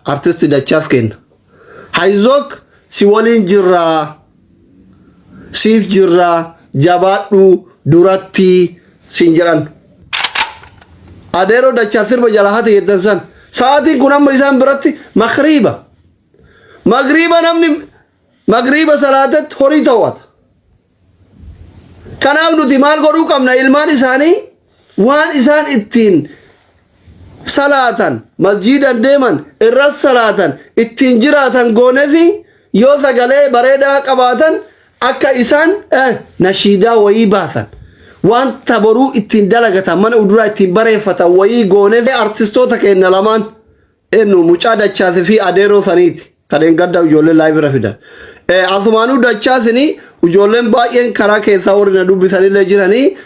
artisti dachaaf kenna. Hayzook si waliin jirraa, siif jirraa, jabaadhu duratti siin jedhan. Adeeroo dachaa sirba jala hate jettan san sa'aatiin kun amma isaan biratti magriiba namni magriiba salaatat horii ta'uwata. Kanaaf nuti maal godhuu qabna? Ilmaan isaanii waan isaan ittiin salaatan masjiidan deeman irras salaatan ittiin jiraatan goonefi yoo sagalee bareedaa qabaatan akka isaan nashiidaa wayii baasan waan taboruu ittiin dalagatan mana uduraa ittiin bareeffatan wayii goonefi artistoota kenna lamaan ennu mucaa dachaasi fi adeeroo saniiti kadeen gadda ijoollee laayibira fidan. Asumaanuu dachaasini ijoolleen baay'een karaa keessaa warri na dubbisanillee jiranii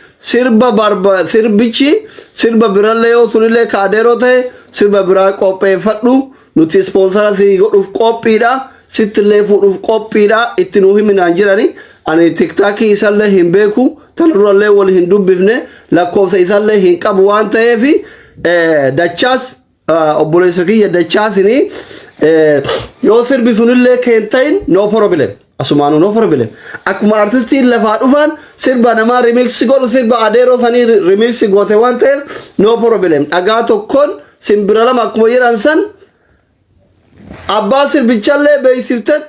sirbichi sirba birallee yoo sunillee ka adeeroo ta'e sirba biraa qopheeffadhu nuti ispoonsara si godhuuf qophiidha sittillee fuudhuuf qophiidha itti nuu himinaan jirani. Ani tiktaakii isallee hin beeku tan durallee wal hin dubbifne lakkoofsa isallee hin qabu waan ta'eefi dachaas obboleessa kiyya dachaasini yoo sirbi sunillee keentayin no problem. Asumaanuu no problem. Akkuma artistiin lafaa dhufan sirba namaa remix godhu sirba adeeroo sanii remix goote waan ta'eef no problem. Dhagaa tokkoon simbira lama akkuma jedhan san abbaa sirbichallee beeksiftet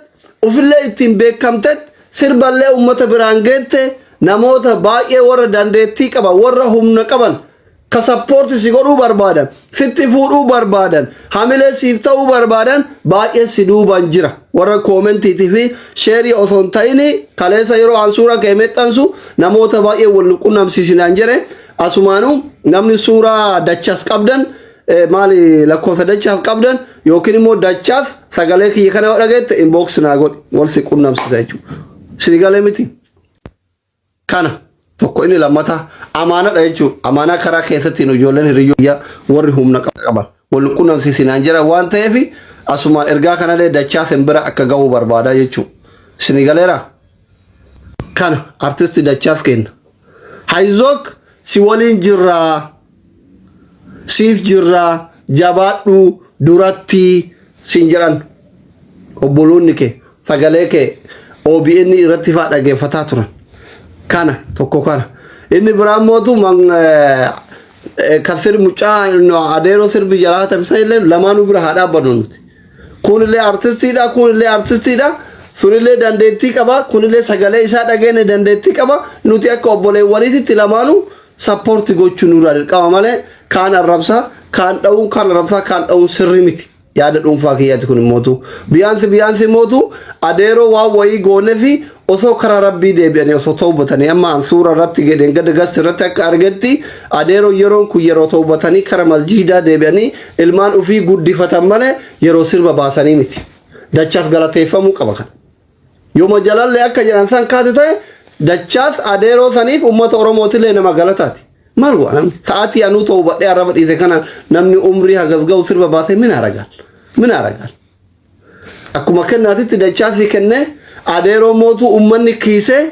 ufillee ittiin beekamtet sirballee ummata biraan geette namoota baay'ee warra dandeettii qaban warra humna qaban ka sappoorti si godhuu barbaadan sitti fuudhuu barbaadan hamilee siif ta'uu barbaadan baay'ee si duuban jira. Warra koomentiitii fi sheerii osoo hin ta'in kaleessa yeroo an suuraa kee maxxansu namoota baay'ee wal qunnamsiisinaan jire. Asumaanuu namni suuraa dachaas qabdan maali lakkoofsa dachaas qabdan yookiin immoo dachaas sagalee kiyya kana dhageette inbox naa godhi wal si qunnamsiisa jechuudha. Sinigalee miti. Kana tokko inni lammata amaanadha jechuudha. Amaanaa karaa keessatti ijoolleen hiriyyoo warri humna qaban wal qunnamsiisinaan jira waan ta'eef asumaan ergaa kanallee dachaa simbira akka ga'uu barbaada jechuudha. Sinigaleera. Kana artisti dachaaf kenna. Hayzook si waliin jirraa, siif jirraa, jabaadhu duratti siin jedhan. Obboloonni kee sagalee kee OBN irratti faa dhageeffataa turan. Kana tokko kana. Inni biraan mootu kasir mucaa adeeroo sirbi jalaa tamsa illee lamaanuu bira haa dhaabbannu nuti. Kunillee artistiidha sunillee dandeettii qaba kunillee sagalee isaa dhageenne dandeettii qaba nuti akka obboleewwaniitti lamaanuu sappoorti gochuu nurraa dirqama malee kaan arrabsaa kaan dha'uun sirri miti. Yaada dhuunfaa kiyyaatti kun mootu biyaansi mootu adeeroo waan wayii goonee fi osoo karaa rabbii deebi'anii osoo tawbatanii amma an suura irratti gedeen gada gas irratti akka argetti adeeroo yeroon kun yeroo tawbatanii karaa masjiidaa deebi'anii ilmaan ofii guddifatan malee yeroo sirba baasanii miti. Dachaas galateeffamuu qaba kana. Yooma jalallee akka jedhan san kaate ta'e dachaas adeeroo saniif uummata oromootillee nama galataati. Maal go'a namni sa'aatii anuu tawbadhee arraba dhiise kana namni umrii hagasga'u sirba baasee min aragaan. Akkuma kennaatitti dachaas kennee adeeroo mootu ummanni kiisee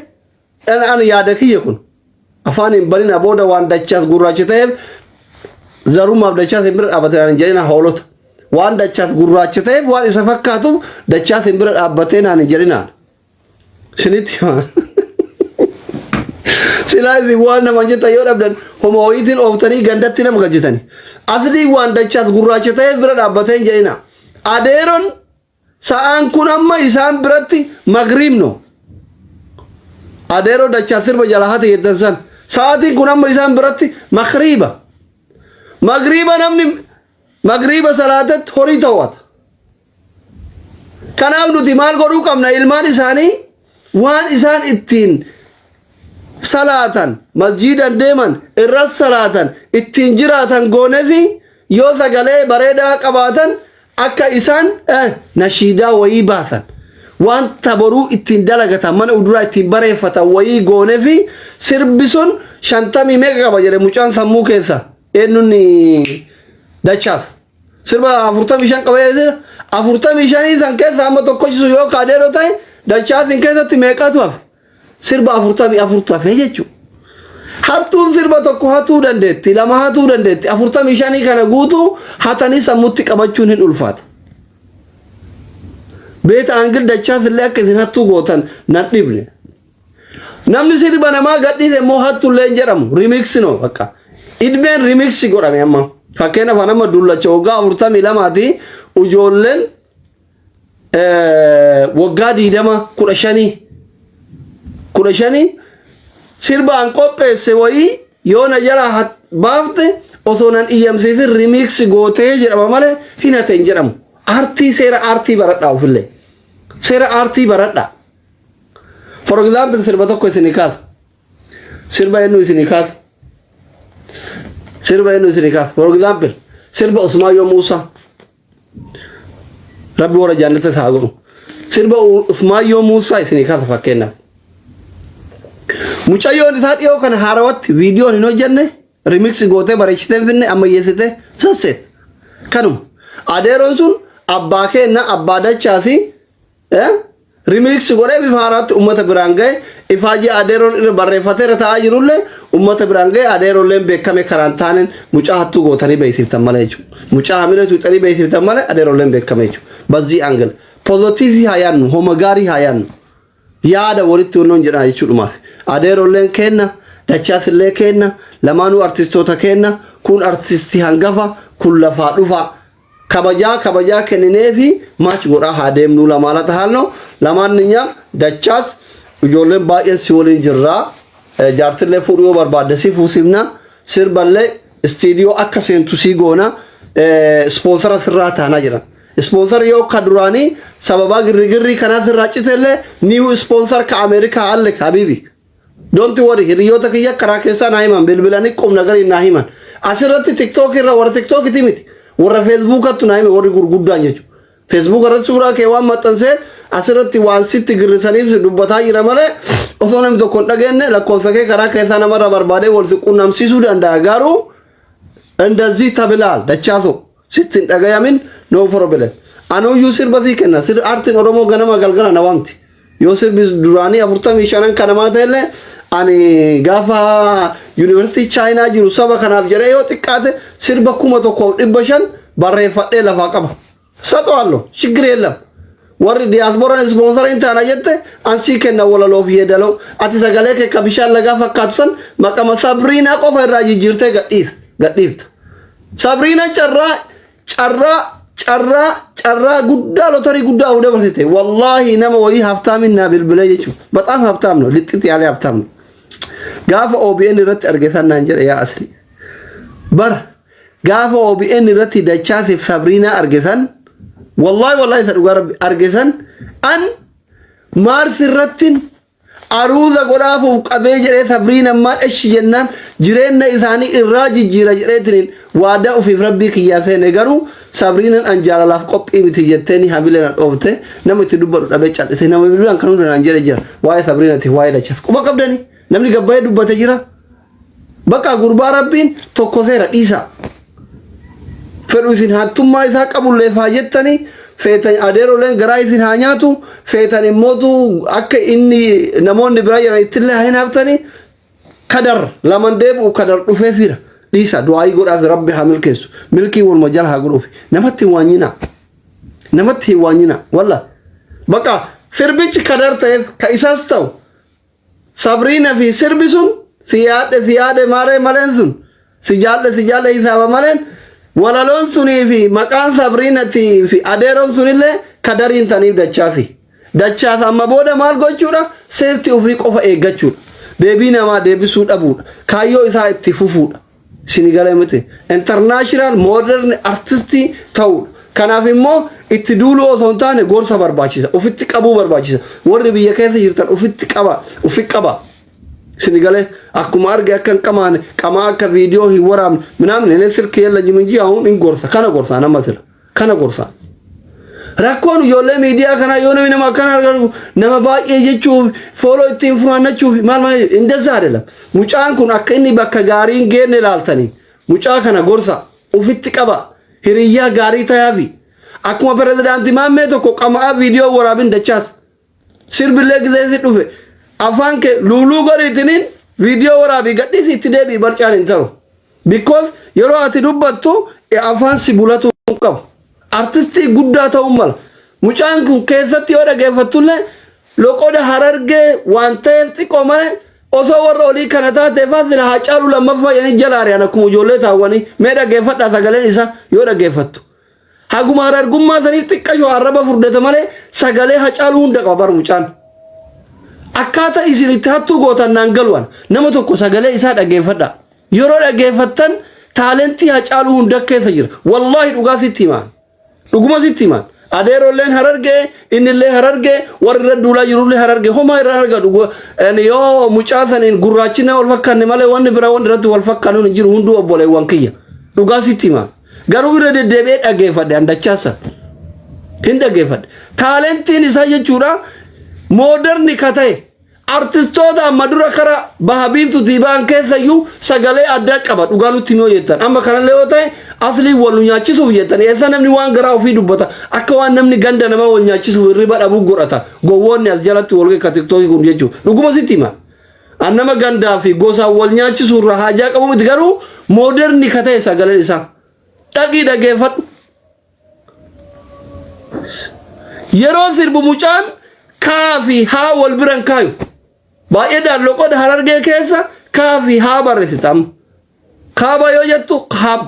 an yaada kiyya kun afaan hin barina booda waan dachaas gurraacha ta'eef zarummaaf dachaas hin bira dhaabbatee hin jedhina hoolota waan dachaas gurraacha ta'eef waan isa fakkaatuuf dachaas hin bira dhaabbatee naan hin jedhinaan sinitti silaazi waan nama jetta yoo dhabdan homa ho'iitiin ooftanii gandatti nama gajjitani asli waan dachaas gurraacha ta'eef bira dhaabbatee hin jedhina adeeroon sa'aan kun amma isaan biratti magriibno adeeroo dachaa sirba jala hate jettan san sa'aatiin kun amma isaan biratti magriiba namni magriiba salaatat horii ta'uwata. Kanaaf nuti maal godhuu qabna? Ilmaan isaanii waan isaan ittiin salaatan masjiidan deeman irras salaatan ittiin jiraatan goonefi yoo sagalee bareedaa qabaatan akka isaan nashiidaa wayii baasan waan taboruu ittiin dalagatan mana uduraa ittiin bareeffatan wayii goonefi sirbi sun 50 meeqa qaba jedhe mucaan sammuu keessa eenyuun dachaas sirba 45 qaba jedhe 45 san keessa amma tokkochisu yoo adeeroo ta'e dachaasin keessatti meeqatu hafe sirba 44 hafe jechuudha. Hattuun sirba tokko hatuu dandeetti lama hatuu dandeetti 45 kana guutuu hatanii sammuutti qabachuun hin ulfaata. beet angil dachaas illee akka isin hattuu gootan nan dhibne namni sirba namaa gadhiise immoo hattullee jedhamu remix no bakka idmeen remix godhame amma fakkeenyaaf nama dullacha waggaa 42ti ijoolleen waggaa 15 sirba an qopheesse wayii yoo na jala baafte osoo nan iyyamsiisin remix gootee jedhama malee hinateen jedhamu artii seera artii baradhaa ofillee seera artii baradhaa for example sirba tokko isin kaas sirba enu isin kaas for example sirba Usmaayyo Muusaa rabbi wara jannata taagunu sirba Usmaayyo Muusaa isin kaas fakkeenyaaf mucayyoon isaa dhiyoo kana haarawatti viidiyoon hin hojjenne remix gootee bareechitee finne ammayyeessite sasseet kanuma adeeroon sun abbaa keenna abbaa dachaasi remix godhee bifa haaraatti ummata biraan ga'e ifaajii adeeroon irra barreeffateera ta'aa jirullee ummata biraan ga'e adeeroolleen beekame karaan taaneen mucaa hattuu gootanii beeksiftan malee jechuudha mucaa hamila tuuxanii beeksiftan malee adeeroolleen beekame jechuudha bazzii angil pozitiivii haa yaannu homa gaarii haa yaannu yaada walitti wannoon jedhan jechuudhumaaf adeeroolleen kenna dachaasillee kenna lamaanuu artistoota kenna kun artistii hangafa kun lafaa dhufa kabajaa kennineefi maach godhaa haa deemnu lamaana tahalno lamaan ninya dachaas ijoolleen baay'een si waliin jirraa jaartillee fuudhuu barbaadde si fuusifna sirballee istiidiyoo akka seentu si goona ispoonsara sirraa taanaa jiran sponsor yoo ka duraanii sababa girgirri kana sirraa citellee new sponsor ka Ameerikaa alle habibi don't worry hiriyoota kiyya karaa keessa naa himan bilbilanii qomna gari naa himan asirratti TikTok irra warra TikTok timiti warra Facebook attu naa himan warri gurguddaan jechuudha Facebook irratti suuraa kee waan maxxansee asirratti waan sitti girrisaniif dubbataa jira malee osoo namni tokko hin dhageenye lakkoofsa kee karaa keessa namarra barbaadee wal si qunnamsiisuu danda'a garuu እንደዚህ ተብላል ደቻቶ ሲትን ደጋያምን ኖ ፕሮብሌም አኖ ዩሲር በዚህ ከና ሲር አርቲን ኦሮሞ ገነማ ገልገላ ነዋምቲ ዮሲር ዱራኒ አፍርተም ይሻናን ከነማ ተለ አኒ ጋፋ ዩኒቨርሲቲ ቻይና ጅሩ ሰባ ከናፍ ጀረ ዮ ጥቃተ ሲር በኩመ ተኮ ድበሸን ባሬፋዴ ለፋ ቀባ ሰጠዋለሁ ችግር የለም ወሪ ዲያስፖራን ስፖንሰር እንታና የተ አንሲ ከና ወለሎፍ ይደለው አቲ ሰጋለ ከቢሻል ለጋፋ ካቱሰን መቀመ ሳብሪና ቆፈራ ይጅርተ gadhiifta sabriina carraa guddaa lotarii guddaa u dabarsite wallahi nama wayii haftaaminna bilbilee jechuudha bataam haftaamno lixxiti yaale haftaamno gaafa OBN irratti argetan naan jedhe yaa asli bar gaafa OBN irratti dachaatiif sabriina argetan wallahi sa dhugaa rabbi argetan an maarsi irrattin aruuza godhaafuuf qabee jedhee sabriina ammaan eshi jennaan jireenya isaanii irraa jijjiira jedheetiin waadaa ofiif rabbii kiyyaa seene garuu sabriinaan an jaalalaaf qophii miti jetteeni hamileen dhoofte nama itti dubbatu dhabee cal'ise nama bilaan kan hundaan jedhe jira waa'ee sabriinaatiif waa'ee dachaas quba qabdani namni gabbaa'ee dubbate jira bakka gurbaa rabbiin tokko seera dhiisa fedhu isin hattummaa isaa qabullee faa jettanii feetan adeeroleen garaa isin haa nyaatu feetan immootu akka inni namoonni biraa jiran ittillee haa hinaftani kadar laman deebi'u kadar dhufee fira dhiisa du'aayii godhaaf rabbi haa milkeessu milkii waluma jala haa godhuufi namatti hin waanyina walla bakka sirbichi kadar ta'eef ka isaas ta'u sabriina fi sirbi sun siyaadhe maaree maleen sun si jaalle hisaaba maleen walaloon sunii fi maqaan sabriinatii fi adeeroon sunillee kadariin taniif dachaas amma booda maal gochuudha seefti ofii qofa eeggachuudha deebii namaa deebisuu dhabuudha kaayyoo isaa itti fufuudha sinigalee miti international modern artistii ta'uudha kanaaf immoo itti duuluu osoo hin taane gorsa barbaachisa ofitti qabuu barbaachisa warri biyya keessa jirtan ofitti qaba Sinigale akkuma arge akkan qamaane qamaa akka viidiyoo hin waraabne minamne ne sirki yalla jiminji ahun in gorsa kana gorsa nama sila kana gorsa rakkoon ijoollee miidiyaa kana yoo namni nama kana argaru nama baay'ee jechuuf fooloo ittiin funaannachuuf maal indessa adeela mucaan kun akka inni bakka gaariin geenne laaltanii mucaa kana gorsa ofitti qaba hiriyyaa gaarii ta'aafi akkuma pirezidaantii maammee tokko qamaa viidiyoo waraabin dachaas sirbillee gizeessi dhufe afaan ke lulu goritinin video warabi gadisi itti deebi barcaan hin ta'u because yeroo ati dubbattu afaan si bulatu qaba artisti guddaa ta'uu mala mucaan kun keessatti yoo dhageeffattullee loqoda harargee waan ta'eef xiqqoo malee osoo warra olii kana taatee faasila haa caalu lammaffaa jedhanii jala ari'an akkuma ijoollee taawwanii mee dhageeffadhaa sagaleen isaa yoo dhageeffattu. Haguma harargummaa saniif xiqqashoo arraba furdate malee sagalee haa caalu hunda qaba bar mucaan. Akkaataa isin itti hattuu gootan naan galuun nama tokko sagalee isaa dhageeffadhaa. Yeroo dhageeffattan taalentii haa caalu hunda keessa jira. Wallaahi dhugaa sitti himaan. Dhuguma sitti himaan. Adeerolleen harargee innillee harargee warra duulaa jirullee harargee homaa irraa harga dhugu yoo mucaa saniin gurraachina wal fakkaanne malee wanni biraa wanni irratti wal fakkaanu hin jiru hunduu obboleewwan kiyya. Dhugaa sitti himaan. Garuu irra deddeebi'ee dhageeffadhe handachaasa. Hin dhageeffadhe. Taalentiin isaa jechuudha mooderni ka ta'e artistoota amma dura karaa baha biiftuutii ba'an keessayyuu sagalee addaa qaba dhugaa nutti himuu jettan. Amma kanallee yoo ta'e aslii wal nu nyaachisuuf jettan. Eessa namni waan garaa ofii dubbata akka waan namni ganda namaa wal nyaachisuuf hirriba dhabuu godhata. Gowwoonni as jalatti wal geekka tiktookii kun jechuudha. Dhuguma sitti hima. Annama gandaa fi gosaan wal nyaachisuu irraa haajaa qabu miti garuu mooderni ka ta'e sagaleen isaa. Dhaqii dhageeffadhu. Yeroo sirbu mucaan kaa fi haa wal biran kaayu. Baay'eedhaan loqoda harargee keessa kaa fi haa barreessitam. Kaaba yoo jettu kaab.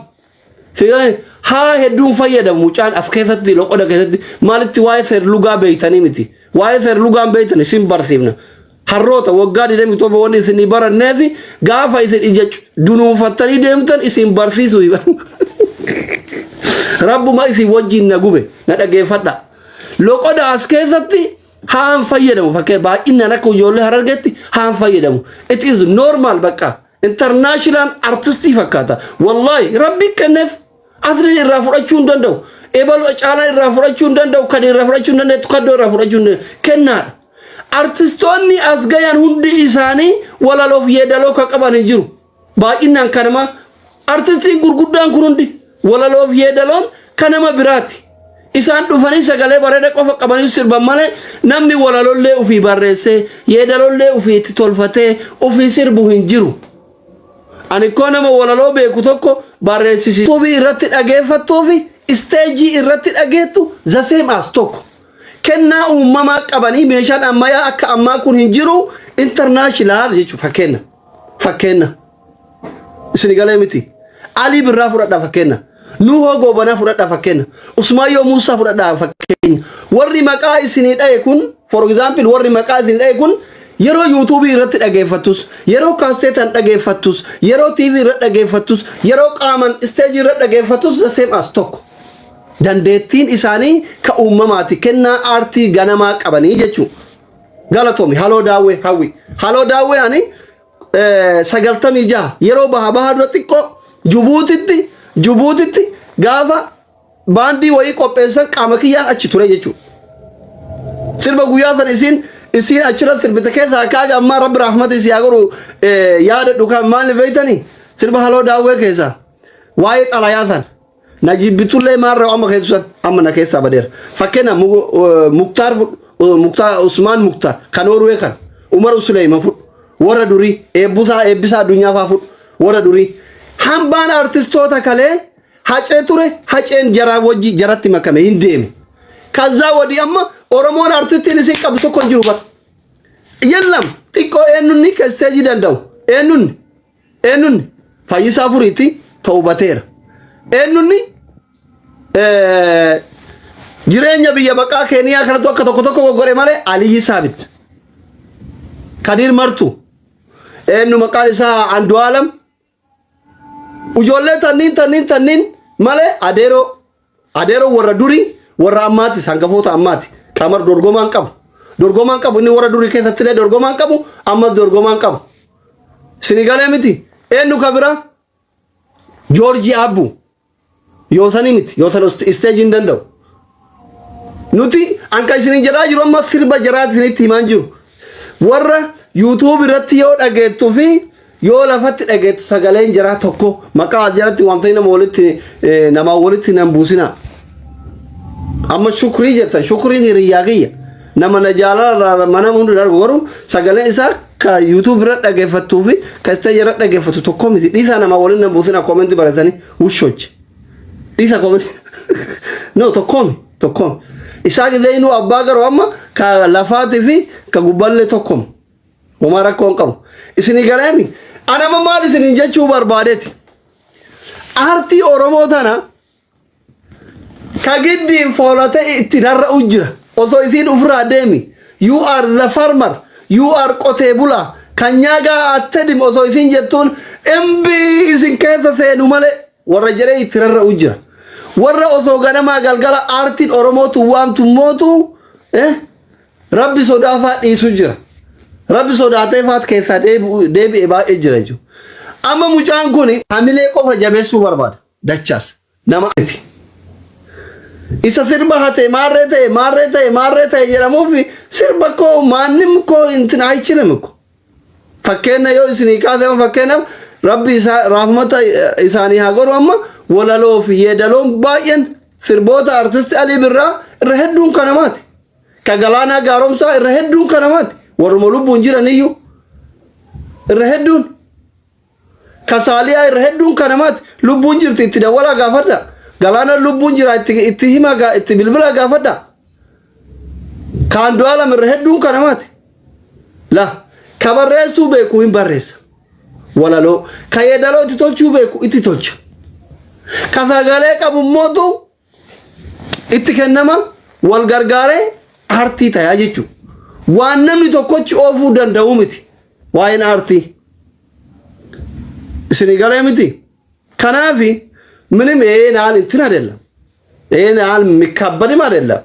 Haa hedduun fayyadamu mucaan as keessatti loqoda keessatti maalitti waa'ee seerlugaa beeytanii miti. Waa'ee seerlugaan beeytan isin barsiifna. Harroota waggaa 27 wanni isin baranneefi gaafa isin ija dunuunfattanii deemtan isin barsiisuu Rabbuma isin wajjin na gube na dhageeffadha. Loqoda as keessatti haan fayyadamu fakkee baay'inaan akka ijoollee harargeetti haan fayyadamu. It is normal bakka international artistii fakkaata. Wallahi rabbi kenneef asli irraa fudhachuu hin danda'u. Ebalu caalaa irraa fudhachuu hin danda'u. Kan irraa fudhachuu hin danda'u. Kaddoo irraa fudhachuu hin danda'u. Kennaadha. Artistoonni as gayan hundi isaanii walaloof yeedaloo ka qaban hin jiru. Baay'inaan kanama artistiin gurguddaan kun hundi walaloof yeedaloon kanama biraati. Isaan dhufanii sagalee bareeda qofa qabanii sirban malee namni walalollee ofii barreessee yeedalollee ofii itti tolfatee ofii sirbu hin jiru. Ani koo nama walaloo beeku tokko barreessisi. Tuubii irratti dhageeffattuu fi isteejii irratti dhageettu the same as tokko. Kennaa uumamaa qabanii meeshaan ammayyaa akka ammaa kun hin jiru international jechuudha fakkeenya. Fakkeenya. Isin galee miti. Ali birraa fudhadhaa fakkeenya. Nuhoo goobanaa fudhadhaa fakkeenya. Usmaayyoo Muusaa fudhadhaa fakkeenya. Warri maqaa isinii dhaye kun for example warri maqaa isinii dhaye kun yeroo YouTube irratti dhageeffattus, yeroo kaaseetan dhageeffattus, yeroo TV irratti dhageeffattus, yeroo qaaman stage irratti dhageeffattus the same as tokko. Dandeettiin isaanii ka uumamaati kennaa aartii ganamaa qabanii jechuudha. Galatoomi haloo daawwee hawwi. Haloo daawwee ani 96 yeroo baha dura xiqqoo Jubuutitti gaafa baandii wayii qopheessan qaama kiyyaan achi ture jechuudha. Sirba guyyaa san isin achirratti sirbite keessaa kaaga amma rabbi rahmata isii haa godhu yaada dhukaan maal beeytanii sirba haloo daawwee keessaa waa'ee xalayaa san najibbitullee maarraa amma keessan amma na keessaa badeera. Fakkeenya Muktaar Usmaan Muktaar kan Orwee kan Umar Suleyman fudhu warra durii eebbisaa addunyaa faa fudhu warra durii. Hambaan artistoota kalee hacee ture haceen jaraa wajji jaratti makame hin deeme. Kaza wadi amma Oromoon artistiin isin qabu tokko jiru bar. Yellam xiqqoo eenyunni kesteejii danda'u. Eenyunni Fayyisaa Furiitti tawbateera. Eenyunni jireenya biyya baqaa Keeniyaa kanatu akka tokko godhe malee Aliyyi Saabit. Kadir Martu. Eenyu maqaan isaa Andu'aalam. Ujoollee tanniin malee adeeroo warra durii warra ammaati sangafoota ammaati qamar dorgomaan qabu inni warra durii keessatti illee dorgomaan qabu amma dorgomaan qabu sinigalee miti eenyu kabira George Abu yoosanii miti yoosan stage hin danda'u nuti anka isin jedhaa jiru amma sirba jaraatinitti himaan jiru warra YouTube irratti yoo dhageettuu fi yoo lafatti dhageettu sagaleen jaraa tokko maqaa jalatti wamtay nama walitti nan buusina amma shukrii jettan shukriin hiriyaa kiyya nama na jaalala mana hundu darbu garuu sagaleen isaa ka YouTube irratti dhageeffattuu fi ka stage irratti dhageeffattu tokko miti dhiisa nama waliin nan buusina comment baratanii ushochi dhiisa comment no tokko isaa gideenu abbaa garuu amma ka lafaati fi ka gubballe tokkom wama rakkoon qabu isini galeemi anama maal isini jechuu barbaadeeti aartii oromoo tana ka giddiin foolate itti darra ujjira osoo isin ufraa deemi you are the farmer you are qotee bulaa kanyaga attedim osoo isin jettuun embi isin keessa seenu malee warra jedhee itti darra ujjira warra osoo ganama galgala aartiin oromootu waamtu mootu rabbi sodaafaa dhiisu jira rabbi sodaatee faat keessa deebi'ee baay'ee jira jechuudha amma mucaan kun hamilee qofa jabeessuu barbaada dachaas nama isa sirba hatee maarree ta'e jedhamuuf sirba koo maannim koo intin ayichilem ko fakkeenya yoo isinii kaasee fakkeenyaaf rabbi isaa rahmata isaanii haa godhu amma walaloo fi yeedaloon baay'een sirboota artisti Alii Birraa irra hedduun kanamaati ka Galaanaa Gaaromsaa irra hedduun kanamaati warruma lubbuun jiraniyyuu irra hedduun ka Saaliyaa irra hedduun kanamaati lubbuun jirti itti dawwalaa gaafadha Galaana lubbuun jira itti himaa itti bilbila gaafadha ka Andu'aalam irra hedduun kanamaati la ka barreessuu beeku hin barreessa walaloo ka yeedaloo itti tolchuu beeku itti tolcha ka sagalee qabu mootu itti kennama wal gargaaree aartii tayaa jechuudha waan namni tokkochi oofuu danda'u miti waa'een aartii isin galee miti kanaafi ምንም ይሄን ያህል እንትን አይደለም ይሄን ያህል የሚከበድም አይደለም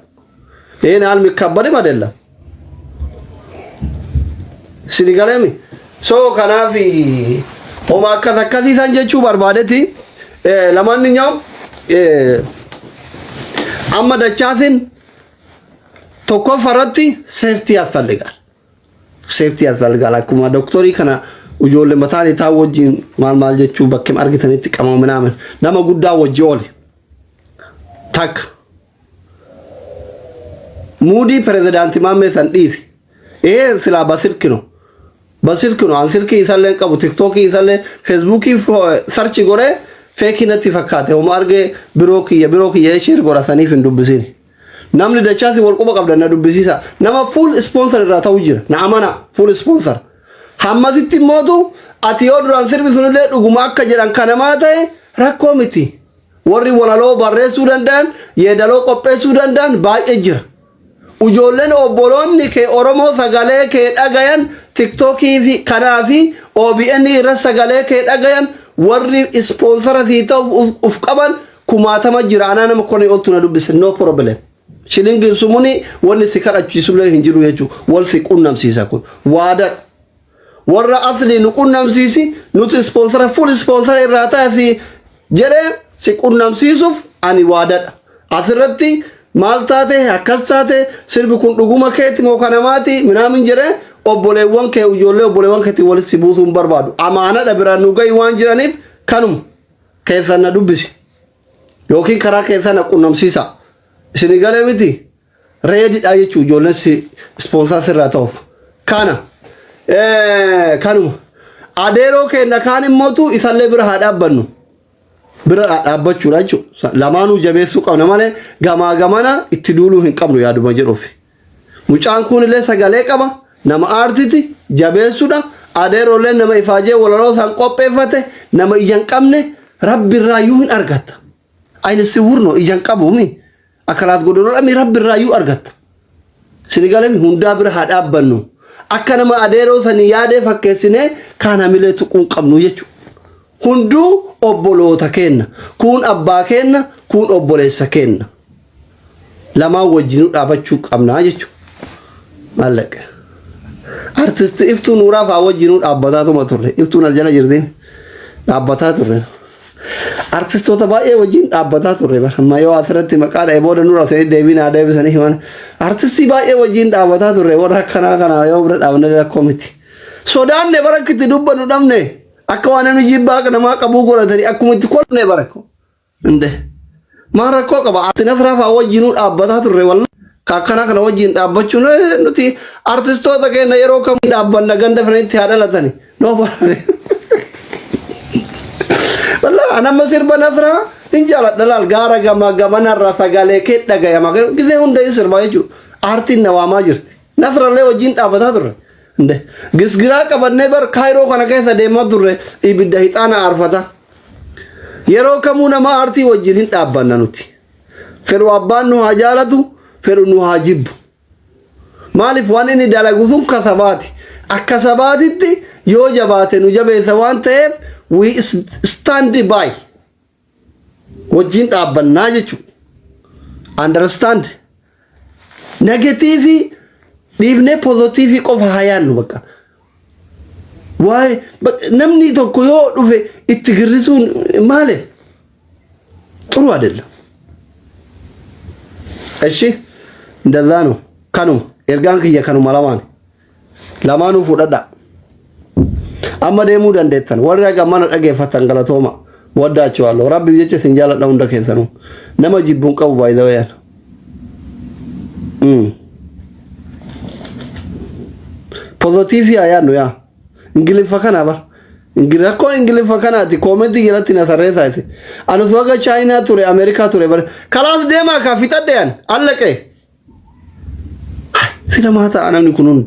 ሲኒጋለሚ ሶ ከናፊ ኦማ ከተከቲ ሳንጀቹ በርባደቲ ለማንኛውም አመደቻትን ቶኮ ፈረቲ ሴፍቲ ያስፈልጋል አኩማ ዶክተሪ ከና ujolle mataani taa wajjin maal jechuu bakkeem argitanitti qamoo minaamen nama guddaa wajji oole tak muudi prezidaanti maammee san dhiisi silaa basirkino an sirkii isallee qabu tiktokii isallee feesbuukii sarchi goree feekinatti fakkaate homa argee biroo kiyya sheer godhataniif hin dubbisiin namni dachaasi walquba qabdan na dubbisiisa nama full sponsor irraa ta'u jira na amana full sponsor hammasitti mootu ati yoo duraan sirbi sunillee dhuguma akka jedhan kanamaa ta'e rakkoo miti warri walaloo barreessuu danda'an yeedaloo qopheessuu danda'an baay'ee jira ujoolleen obboloonni kee oromoo sagalee kee dhagayan tiktokii fi kanaa fi OBN irra sagalee kee dhagayan warri ispoonsaratii ta'u uf qaban kumaatama jira anaa nama kone oltu na dubbise no problem shilingin sumuni wanni si kadhachiisullee hin jiru jechuudha wal si qunnamsiisa kun waada warra asli nu qunnamsiisi nuti sponsora full sponsor irraa taasi jedhee si qunnamsiisuuf ani waadadha asirratti maal taate akkas taate sirbi kun dhuguma keeti moo kanamaati minaamin jedhee obboleewwan kee ijoollee obboleewwan keetti walitti buusuun barbaadu amaanadha biraan nu gahi waan jiraniif kanum keessan na dubbisi yookiin karaa keessan na qunnamsiisa isin galee miti reedidha jechuu ijoolleen si sponsor irraa ta'uuf kana kanuma adeeroo kenna kaan immootu isallee bira haa dhaabbannu bira dhaabbachuudha jechuudha lamaanuu jabeessuu qabna malee gamaa gamana itti duuluu hin qabnu yaaduma jedhuuf mucaan kun illee sagalee qaba nama aartiti jabeessuudha adeeroolee nama ifaajee walaloo san qopheeffate nama ijaan qabne rabbirraayyuu hin argatta ayne si wurno ijaan qabuumi akkalaat godhanoodhami rabbirraayyuu argatta sinigalemi hundaa bira haa dhaabbannu akka nama adeeroo sanii yaadee fakkeessinee kana milee tuquun qabnu jechuudha hunduu obboloota kenna kun abbaa kenna kun obboleessa kenna lamaan wajjin dhaabachuu qabnaa jechuudha mallaqa artisti iftuu nuuraaf wajjin dhaabbataatuma turre iftuun as jala jirtiin dhaabbataa turre artistoota baay'ee wajjin dhaabbataa turre amma yoo asirratti maqaa dha'ee booda nurra sanii deebisanii himan artistii baay'ee wajjin dhaabbataa turre warra akkanaa kana yoo bira dhaabne rakkoo miti sodaanne barakkitti dubbannu dhabne akka waan namni jibbaa namaa qabuu godhatanii akkuma itti kolne barakko inde maa rakkoo qaba ati nasraaf wajjin dhaabbataa turre walla akkana kana wajjin dhaabbachuun nuti artistoota keenya yeroo kam dhaabbanna ganda fanitti haa dhalatani noo barane والله أنا مسير بنظرة injala dalal gara gamana rasagale ke daga ya magar gize hunda isirba jechu artin nawama jirti nasralle wajin dhabata turre inde gisgira qabanne bar kairo kana keessa deema turre ibidda hitana arfata yero kamuna ma arti wajin hin dhabbanna nuti feru abbaan nu hajalatu feru nu hajib malif wanini dalaguzum kasabati akasabatitti yo jabate nu jabe sawante we stand by wajin dhabbanna jechu understand negative divne positive qofa hayaan baka way namni tokko yo dhufe ittigirisuun maale ጥሩ አይደለም እሺ እንደዛ ነው ከኑ ኤርጋን ከየ ከኑ ማላማን ለማኑ ፉደዳ አመደሙ ደንደተን ወራጋ ማነ ደገፈተን ገለቶማ ወዳቸዋለሁ ረቢ ይጭ ሲንጃላ ዳው እንደከሰኑ ነመጅቡን ቀው ባይዘውያን positive ya no ya ingili fakana ba ingili ko ingili fakana ti comment gelati na sareta ti anu soga china ture america ture bar kalas dema ka fitaden allake sila mata anani kunun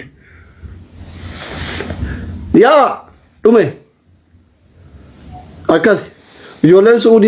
ya dume akas yolen saudi